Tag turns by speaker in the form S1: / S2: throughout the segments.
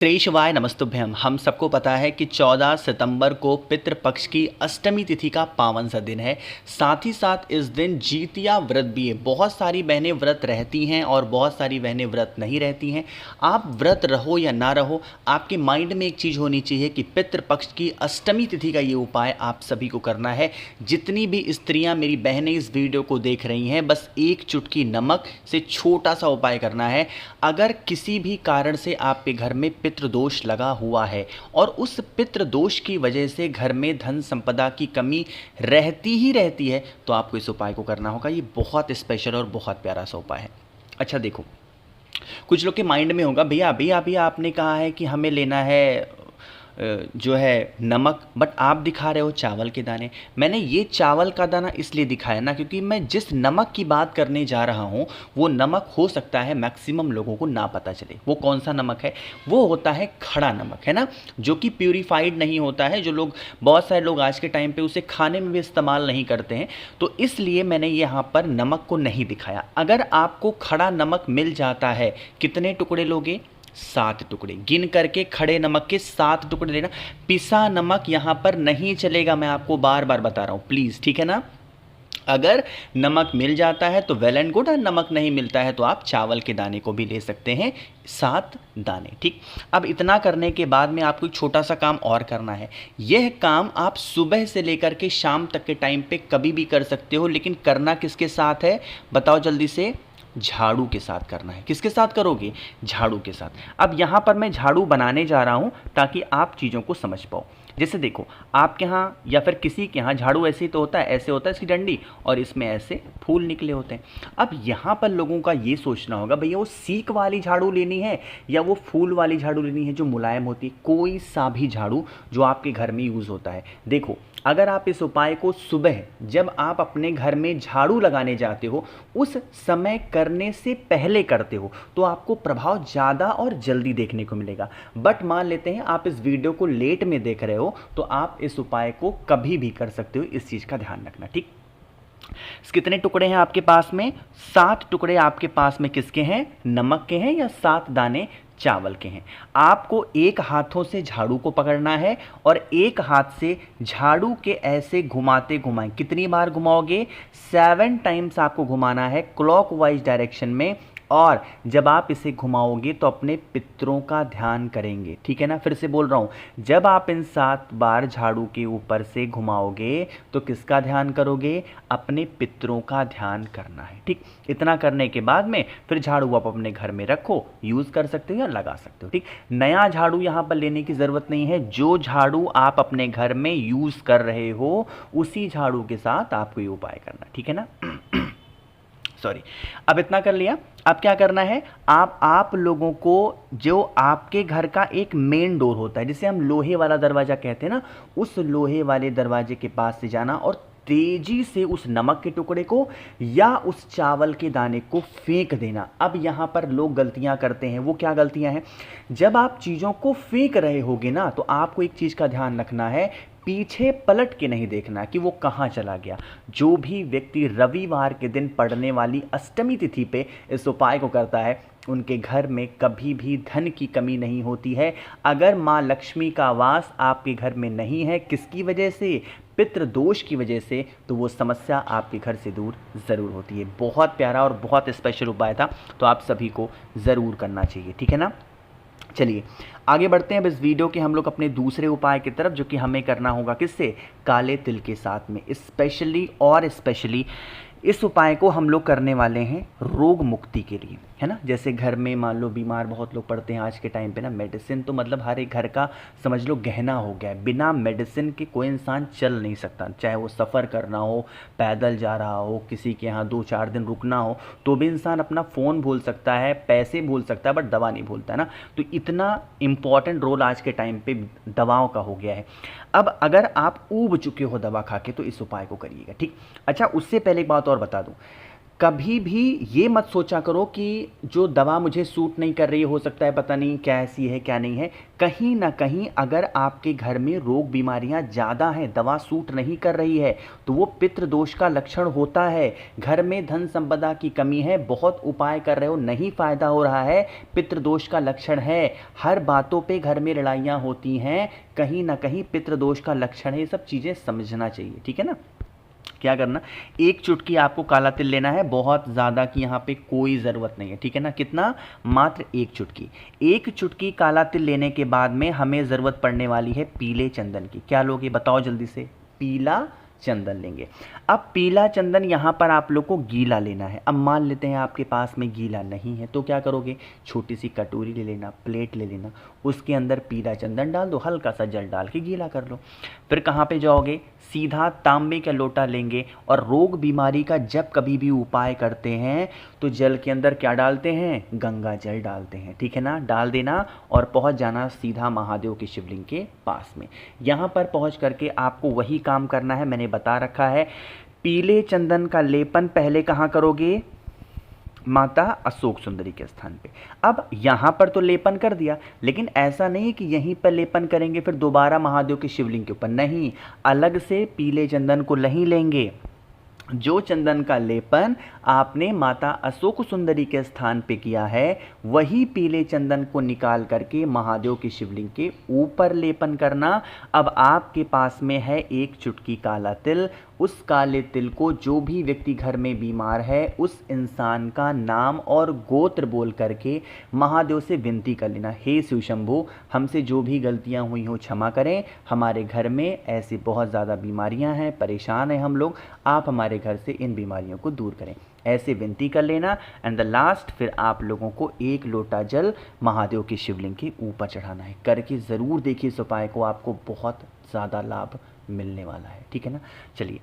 S1: श्रीशिवाय नमस्तुभ्यम। हम सबको पता है कि 14 सितंबर को पितृपक्ष की अष्टमी तिथि का पावन सा दिन है। साथ ही साथ इस दिन जीतिया व्रत भी है। बहुत सारी बहनें व्रत रहती हैं और बहुत सारी बहनें व्रत नहीं रहती हैं। आप व्रत रहो या ना रहो, आपके माइंड में एक चीज़ होनी चाहिए कि पितृपक्ष की अष्टमी तिथि का ये उपाय आप सभी को करना है। जितनी भी स्त्रियाँ मेरी बहनें इस वीडियो को देख रही हैं, बस एक चुटकी नमक से छोटा सा उपाय करना है। अगर किसी भी कारण से आपके घर में पितृदोष लगा हुआ है और उस पितृदोष की वजह से घर में धन संपदा की कमी रहती ही रहती है, तो आपको इस उपाय को करना होगा। ये बहुत स्पेशल और बहुत प्यारा सा उपाय है। अच्छा देखो, कुछ लोग के माइंड में होगा भैया भैया भैया आपने कहा है कि हमें लेना है जो है नमक, बट आप दिखा रहे हो चावल के दाने। मैंने ये चावल का दाना इसलिए दिखाया ना, क्योंकि मैं जिस नमक की बात करने जा रहा हूँ वो नमक हो सकता है मैक्सिमम लोगों को ना पता चले। वो कौन सा नमक है? वो होता है खड़ा नमक, है ना, जो कि प्यूरिफाइड नहीं होता है। जो लोग, बहुत सारे लोग आज के टाइम पे उसे खाने में भी इस्तेमाल नहीं करते हैं, तो इसलिए मैंने यहाँ पर नमक को नहीं दिखाया। अगर आपको खड़ा नमक मिल जाता है, कितने टुकड़े लोगे? 7 टुकड़े। गिन करके खड़े नमक के 7 टुकड़े लेना। पिसा नमक यहाँ पर नहीं चलेगा, मैं आपको बार बार बता रहा हूँ, प्लीज़, ठीक है ना। अगर नमक मिल जाता है तो वेल एंड गुड, और नमक नहीं मिलता है तो आप चावल के दाने को भी ले सकते हैं, 7 दाने, ठीक। अब इतना करने के बाद में आपको एक छोटा सा काम और करना है। यह काम आप सुबह से लेकर के शाम तक के टाइम पे कभी भी कर सकते हो, लेकिन करना किसके साथ है बताओ जल्दी से? झाड़ू के साथ करना है। किसके साथ करोगे? झाड़ू के साथ। अब यहाँ पर मैं झाड़ू बनाने जा रहा हूँ ताकि आप चीज़ों को समझ पाओ। जैसे देखो, आपके यहाँ या फिर किसी के यहाँ झाड़ू ऐसे ही तो होता है, ऐसे होता है इसकी डंडी, और इसमें ऐसे फूल निकले होते हैं। अब यहाँ पर लोगों का ये सोचना होगा भैया वो सीक वाली झाड़ू लेनी है या वो फूल वाली झाड़ू लेनी है जो मुलायम होती है। कोई सा भी झाड़ू जो आपके घर में यूज़ होता है। देखो, अगर आप इस उपाय को सुबह जब आप अपने घर में झाड़ू लगाने जाते हो उस समय करने से पहले करते हो तो आपको प्रभाव ज़्यादा और जल्दी देखने को मिलेगा। बट मान लेते हैं आप इस वीडियो को लेट में देख रहे हो, तो आप इस उपाय को कभी भी कर सकते हो। इस चीज़ का ध्यान रखना, ठीक। कितने टुकड़े हैं आपके पास में? 7 टुकड़े आपके पास में किसके हैं? नमक के हैं या 7 दाने चावल के हैं। आपको एक हाथों से झाड़ू को पकड़ना है और एक हाथ से झाड़ू के ऐसे घुमाते घुमाएं। कितनी बार घुमाओगे? 7 टाइम्स आपको घुमाना है क्लॉकवाइज डायरेक्शन में। और जब आप इसे घुमाओगे तो अपने पितरों का ध्यान करेंगे, ठीक है ना। फिर से बोल रहा हूँ, जब आप इन 7 बार झाड़ू के ऊपर से घुमाओगे तो किसका ध्यान करोगे? अपने पितरों का ध्यान करना है, ठीक। इतना करने के बाद में फिर झाड़ू आप अपने घर में रखो, यूज़ कर सकते हो या लगा सकते हो, ठीक। नया झाड़ू यहाँ पर लेने की ज़रूरत नहीं है। जो झाड़ू आप अपने घर में यूज़ कर रहे हो उसी झाड़ू के साथ आपको ये उपाय करना, ठीक है ना। सॉरी, अब इतना कर लिया। अब क्या करना है? आप लोगों को जो आपके घर का एक मेन डोर होता है, जिसे हम लोहे वाला दरवाज़ा कहते हैं ना, उस लोहे वाले दरवाजे के पास से जाना और तेजी से उस नमक के टुकड़े को या उस चावल के दाने को फेंक देना। अब यहाँ पर लोग गलतियाँ करते हैं। वो क्या गलतियाँ हैं? जब आप चीज़ों को फेंक रहे होगे ना, तो आपको एक चीज़ का ध्यान रखना है, पीछे पलट के नहीं देखना कि वो कहाँ चला गया। जो भी व्यक्ति रविवार के दिन पड़ने वाली अष्टमी तिथि पे इस उपाय को करता है उनके घर में कभी भी धन की कमी नहीं होती है। अगर माँ लक्ष्मी का वास आपके घर में नहीं है, किसकी वजह से? पितृदोष की वजह से, तो वो समस्या आपके घर से दूर ज़रूर होती है। बहुत प्यारा और बहुत स्पेशल उपाय था, तो आप सभी को ज़रूर करना चाहिए, ठीक है ना। चलिए आगे बढ़ते हैं अब इस वीडियो के हम लोग अपने दूसरे उपाय की तरफ, जो कि हमें करना होगा किससे? काले तिल के साथ में। स्पेशली इस उपाय को हम लोग करने वाले हैं रोग मुक्ति के लिए, है ना। जैसे घर में मान लो बीमार बहुत लोग पड़ते हैं आज के टाइम पे ना, मेडिसिन तो मतलब हर एक घर का समझ लो गहना हो गया है। बिना मेडिसिन के कोई इंसान चल नहीं सकता, चाहे वो सफ़र करना हो, पैदल जा रहा हो, किसी के यहाँ 2-4 दिन रुकना हो, तो भी इंसान अपना फ़ोन भूल सकता है, पैसे भूल सकता है, बट दवा नहीं भूलता है ना। तो इतना इम्पॉर्टेंट रोल आज के टाइम पे दवाओं का हो गया है। अब अगर आप ऊब चुके हो दवा खा के तो इस उपाय को करिएगा, ठीक। अच्छा, उससे पहले एक बात और बता दूं, कभी भी ये मत सोचा करो कि जो दवा मुझे सूट नहीं कर रही है, हो सकता है पता नहीं क्या ऐसी है क्या नहीं है। कहीं ना कहीं अगर आपके घर में रोग बीमारियां ज़्यादा हैं, दवा सूट नहीं कर रही है, तो वो पितृ दोष का लक्षण होता है। घर में धन संपदा की कमी है, बहुत उपाय कर रहे हो, नहीं फायदा हो रहा है, पितृ दोष का लक्षण है। हर बातों पे घर में लड़ाइयाँ होती हैं, कहीं ना कहीं पितृ दोष का लक्षण है। ये सब चीज़ें समझना चाहिए, ठीक है ना। क्या करना, एक चुटकी आपको काला तिल लेना है, बहुत ज़्यादा की यहाँ पे कोई ज़रूरत नहीं है, ठीक है ना। कितना, मात्र एक चुटकी। एक चुटकी काला तिल लेने के बाद में हमें ज़रूरत पड़ने वाली है पीले चंदन की। क्या लोगे बताओ जल्दी से, पीला चंदन लेंगे। अब पीला चंदन यहाँ पर आप लोग को गीला लेना है। अब मान लेते हैं आपके पास में गीला नहीं है, तो क्या करोगे, छोटी सी कटोरी ले लेना, प्लेट ले लेना, उसके अंदर पीला चंदन डाल दो, हल्का सा जल डाल के गीला कर लो। फिर कहाँ पे जाओगे, सीधा तांबे का लोटा लेंगे और रोग बीमारी का जब कभी भी उपाय करते हैं तो जल के अंदर क्या डालते हैं, गंगा जल डालते हैं, ठीक है ना। डाल देना और पहुंच जाना सीधा महादेव के शिवलिंग के पास में। यहाँ पर पहुंच करके आपको वही काम करना है, मैंने बता रखा है। पीले चंदन का लेपन पहले कहाँ करोगे, माता अशोक सुंदरी के स्थान पे। अब यहाँ पर तो लेपन कर दिया, लेकिन ऐसा नहीं है कि यहीं पर लेपन करेंगे फिर दोबारा महादेव के शिवलिंग के ऊपर, नहीं, अलग से पीले चंदन को नहीं लेंगे। जो चंदन का लेपन आपने माता अशोक सुंदरी के स्थान पे किया है, वही पीले चंदन को निकाल करके महादेव के शिवलिंग के ऊपर लेपन करना। अब आपके पास में है एक चुटकी काला तिल, उस काले तिल को जो भी व्यक्ति घर में बीमार है उस इंसान का नाम और गोत्र बोल करके महादेव से विनती कर लेना, हे शिव शंभु, हमसे जो भी गलतियां हुई हो क्षमा करें, हमारे घर में ऐसी बहुत ज़्यादा बीमारियां हैं, परेशान हैं हम लोग, आप हमारे घर से इन बीमारियों को दूर करें, ऐसे विनती कर लेना। एंड द लास्ट, फिर आप लोगों को एक लोटा जल महादेव के शिवलिंग के ऊपर चढ़ाना है। करके ज़रूर देखिए इस उपाय को, आपको बहुत ज़्यादा लाभ मिलने वाला है, ठीक है ना। चलिए,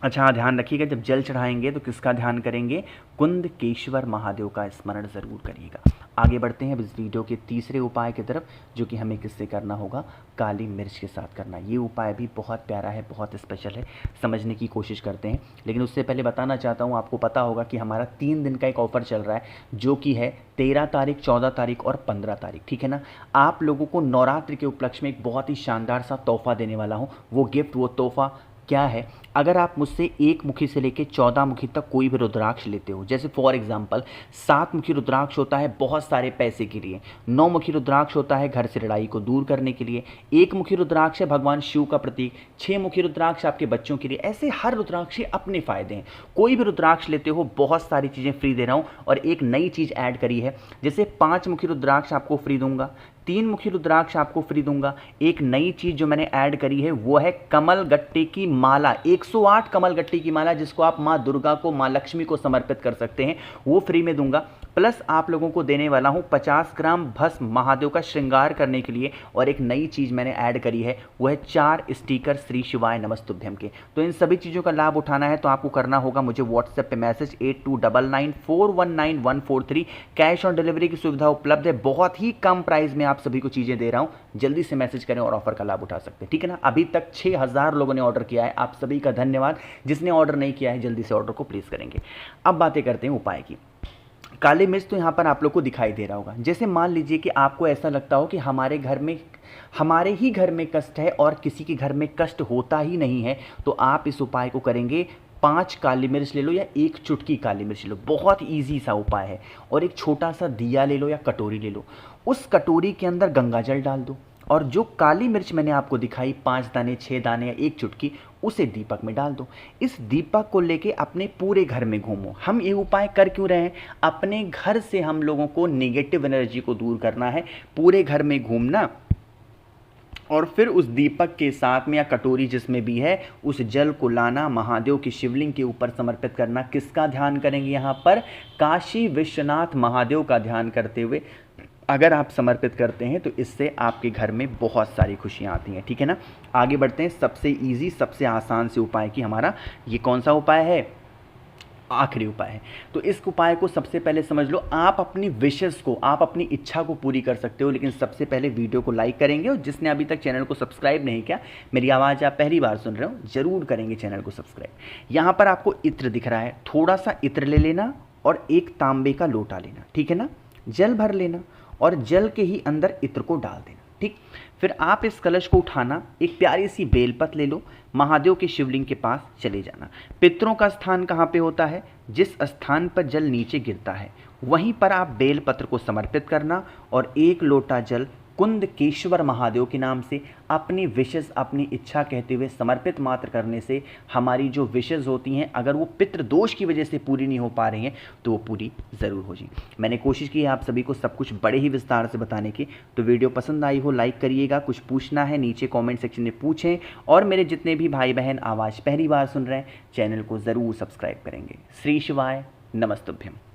S1: अच्छा हाँ, ध्यान रखिएगा जब जल चढ़ाएंगे तो किसका ध्यान करेंगे, कुंदकेश्वर महादेव का स्मरण ज़रूर करिएगा। आगे बढ़ते हैं अब इस वीडियो के तीसरे उपाय की तरफ, जो कि हमें किससे करना होगा, काली मिर्च के साथ करना। ये उपाय भी बहुत प्यारा है, बहुत स्पेशल है, समझने की कोशिश करते हैं। लेकिन उससे पहले बताना चाहता हूँ, आपको पता होगा कि हमारा 3 दिन का एक ऑफर चल रहा है, जो कि है 13 तारीख, 14 तारीख और 15 तारीख, ठीक है ना। आप लोगों को नवरात्रि के उपलक्ष्य में एक बहुत ही शानदार सा तोहफा देने वाला हूँ। वो गिफ्ट, वो तोहफा क्या है, अगर आप मुझसे 1 मुखी से लेकर 14 मुखी तक कोई भी रुद्राक्ष लेते हो, जैसे फॉर एग्जांपल 7 मुखी रुद्राक्ष होता है बहुत सारे पैसे के लिए, 9 मुखी रुद्राक्ष होता है घर से लड़ाई को दूर करने के लिए, 1 मुखी रुद्राक्ष है भगवान शिव का प्रतीक, 6 मुखी रुद्राक्ष आपके बच्चों के लिए, ऐसे हर रुद्राक्ष के अपने फायदे हैं। कोई भी रुद्राक्ष लेते हो बहुत सारी चीज़ें फ्री दे रहा हूँ, और एक नई चीज़ ऐड करी है, जैसे 5 मुखी रुद्राक्ष आपको फ्री दूंगा, 3 मुखी रुद्राक्ष आपको फ्री दूंगा। एक नई चीज जो मैंने ऐड करी है वो है कमल गट्टे की माला, 108 कमल गट्टे की माला, जिसको आप माँ दुर्गा को, माँ लक्ष्मी को समर्पित कर सकते हैं, वो फ्री में दूंगा। प्लस आप लोगों को देने वाला हूं 50 ग्राम भस्म महादेव का श्रृंगार करने के लिए, और एक नई चीज मैंने ऐड करी है, वो है 4 स्टिकर श्री शिवाय नमस्तुभ्यम के। तो इन सभी चीज़ों का लाभ उठाना है तो आपको करना होगा मुझे व्हाट्सएप पे मैसेज 8299419143। कैश ऑन डिलीवरी की सुविधा उपलब्ध है, बहुत ही कम प्राइस में आप सभी को चीज़ें दे रहा हूं, जल्दी से मैसेज करें और ऑफर का लाभ उठा सकते हैं, ठीक है ना। अभी तक 6000 लोगों ने ऑर्डर किया है, आप सभी का धन्यवाद। जिसने ऑर्डर नहीं किया है जल्दी से ऑर्डर को प्लेस करेंगे। अब बातें करते हैं उपाय की। काली मिर्च तो यहाँ पर आप लोग को दिखाई दे रहा होगा। जैसे मान लीजिए कि आपको ऐसा लगता हो कि हमारे ही घर में कष्ट है और किसी के घर में कष्ट होता ही नहीं है, तो आप इस उपाय को करेंगे। 5 काली मिर्च ले लो या 1 चुटकी काली मिर्च ले लो, बहुत ईजी सा उपाय है। और एक छोटा सा दिया ले लो या कटोरी ले लो, उस कटोरी के अंदर गंगा जल डाल दो, और जो काली मिर्च मैंने आपको दिखाई 5 दाने, 6 दाने या 1 चुटकी, उसे दीपक में डाल दो। इस दीपक को लेके अपने पूरे घर में घूमो। हम ये उपाय कर क्यों रहे हैं, अपने घर से हम लोगों को नेगेटिव एनर्जी को दूर करना है, पूरे घर में घूमना, और फिर उस दीपक के साथ में या कटोरी जिसमें भी है उस जल को लाना, महादेव के शिवलिंग के ऊपर समर्पित करना। किसका ध्यान करेंगे यहाँ पर, काशी विश्वनाथ महादेव का ध्यान करते हुए अगर आप समर्पित करते हैं तो इससे आपके घर में बहुत सारी खुशियाँ आती हैं, ठीक है ना। आगे बढ़ते हैं सबसे ईजी, सबसे आसान से उपाय की। हमारा ये कौन सा उपाय है, आखिरी उपाय है। तो इस उपाय को सबसे पहले समझ लो। आप अपनी विशेस को, आप अपनी इच्छा को पूरी कर सकते हो, लेकिन सबसे पहले वीडियो को लाइक करेंगे, और जिसने अभी तक चैनल को सब्सक्राइब नहीं किया, मेरी आवाज़ आप पहली बार सुन रहे हो, जरूर करेंगे चैनल को सब्सक्राइब। यहाँ पर आपको इत्र दिख रहा है, थोड़ा सा इत्र ले लेना और एक तांबे का लोटा लेना, ठीक है ना। जल भर लेना और जल के ही अंदर इत्र को डाल देना, ठीक। फिर आप इस कलश को उठाना, एक प्यारी सी बेलपत ले लो, महादेव के शिवलिंग के पास चले जाना। पितरों का स्थान कहाँ पे होता है? जिस स्थान पर जल नीचे गिरता है वहीं पर आप बेलपत्र को समर्पित करना और एक लोटा जल कुंदकेश्वर महादेव के नाम से अपनी विशेष, अपनी इच्छा कहते हुए समर्पित मात्र करने से हमारी जो विशेष होती हैं, अगर वो पितृदोष की वजह से पूरी नहीं हो पा रही हैं तो वो पूरी ज़रूर हो जाएंगी। मैंने कोशिश की है आप सभी को सब कुछ बड़े ही विस्तार से बताने की। तो वीडियो पसंद आई हो लाइक करिएगा, कुछ पूछना है नीचे कॉमेंट सेक्शन में पूछें, और मेरे जितने भी भाई बहन आवाज़ पहली बार सुन रहे हैं चैनल को ज़रूर सब्सक्राइब करेंगे। श्री शिवाय, नमस्तुभ्यम।